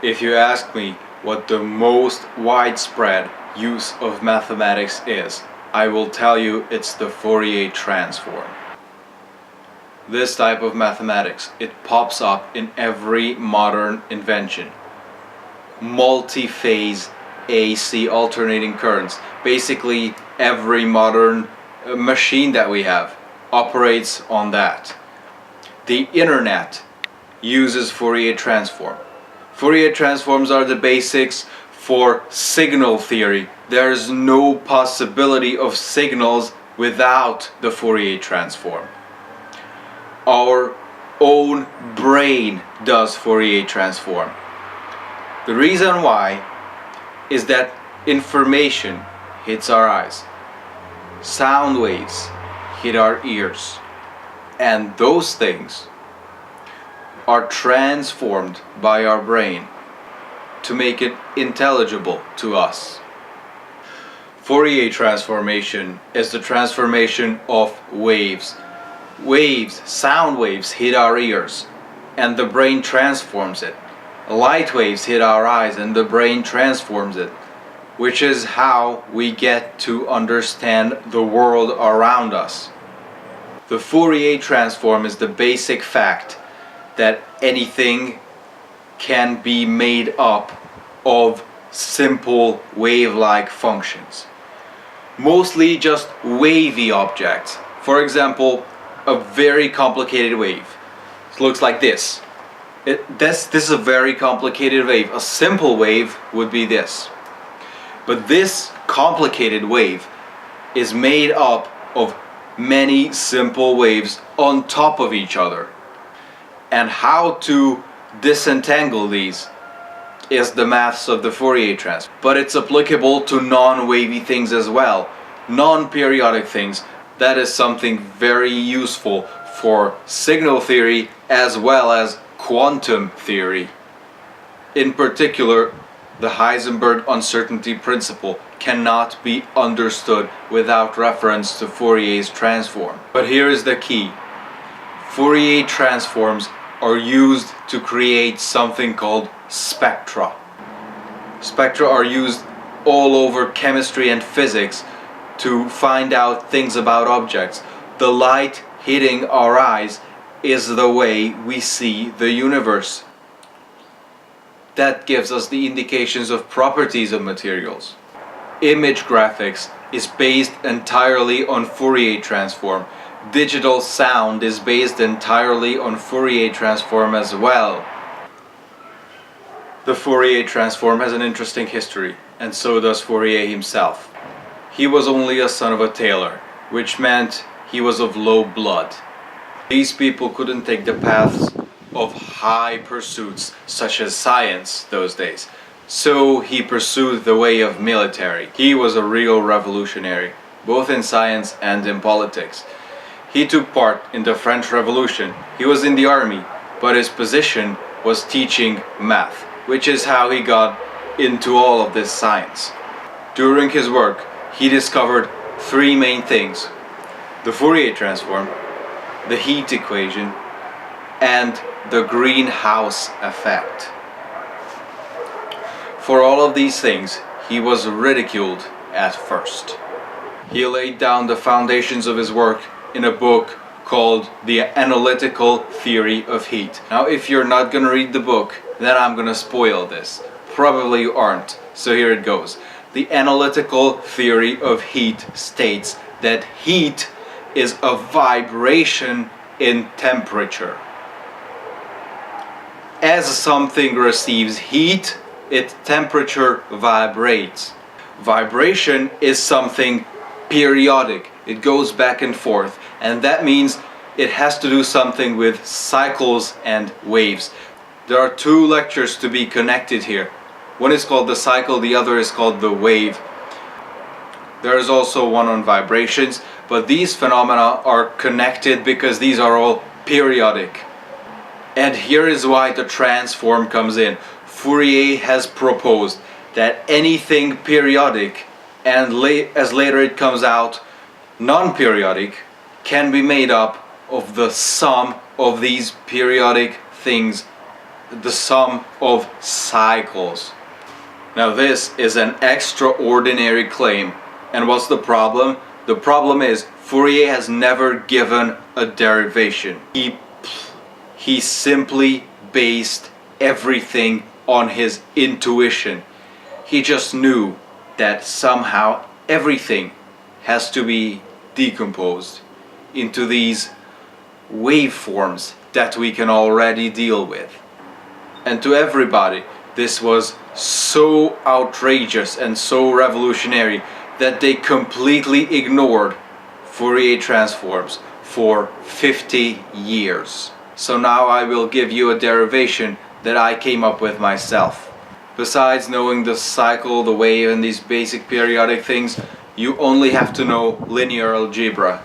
If you ask me what the most widespread use of mathematics is, I will tell you it's the Fourier Transform. This type of mathematics, it pops up in every modern invention. Multi-phase AC alternating currents. Basically every modern machine that we have operates on that. The internet uses Fourier Transform. Fourier transforms are the basics for signal theory. There is no possibility of signals without the Fourier Transform. Our own brain does Fourier Transform. The reason why is that information hits our eyes, sound waves hit our ears, and those things are transformed by our brain to make it intelligible to us. Fourier transformation is the transformation of waves. Waves, sound waves hit our ears and the brain transforms it. Light waves hit our eyes and the brain transforms it, which is how we get to understand the world around us. The Fourier transform is the basic fact that anything can be made up of simple wave-like functions. Mostly just wavy objects. For example, a very complicated wave. It looks like this. This is a very complicated wave. A simple wave would be this. But this complicated wave is made up of many simple waves on top of each other. And how to disentangle these is the maths of the Fourier transform. But it's applicable to non-wavy things as well, non-periodic things. That is something very useful for signal theory as well as quantum theory. In particular, the Heisenberg uncertainty principle cannot be understood without reference to Fourier's transform. But here is the key. Fourier transforms are used to create something called spectra. Spectra are used all over chemistry and physics to find out things about objects. The light hitting our eyes is the way we see the universe. That gives us the indications of properties of materials. Image graphics is based entirely on Fourier transform. Digital sound is based entirely on Fourier transform as well. The Fourier transform has an interesting history, and so does Fourier himself. He was only a son of a tailor, which meant he was of low blood. These people couldn't take the paths of high pursuits such as science those days, so he pursued the way of military. He was a real revolutionary, both in science and in politics. He took part in the French Revolution. He was in the army, but his position was teaching math, which is how he got into all of this science. During his work, he discovered three main things: the Fourier transform, the heat equation, and the greenhouse effect. For all of these things, he was ridiculed at first. He laid down the foundations of his work in a book called The Analytical Theory of Heat. Now, if you're not gonna read the book, then I'm gonna spoil this. Probably you aren't, so here it goes. The Analytical Theory of Heat states that heat is a vibration in temperature. As something receives heat, its temperature vibrates. Vibration is something periodic. It goes back and forth, and that means it has to do something with cycles and waves. There are two lectures to be connected here. One is called the cycle, the other is called the wave. There is also one on vibrations, but these phenomena are connected because these are all periodic. And here is why the transform comes in. Fourier has proposed that anything periodic, and as later it comes out, non-periodic, can be made up of the sum of these periodic things the sum of cycles. Now this is an extraordinary claim. And what's the problem? The problem is Fourier has never given a derivation. He simply based everything on his intuition. He just knew that somehow everything has to be decomposed into these waveforms that we can already deal with. And to everybody, this was so outrageous and so revolutionary that they completely ignored Fourier transforms for 50 years. So now I will give you a derivation that I came up with myself. Besides knowing the cycle, the wave, and these basic periodic things, you only have to know linear algebra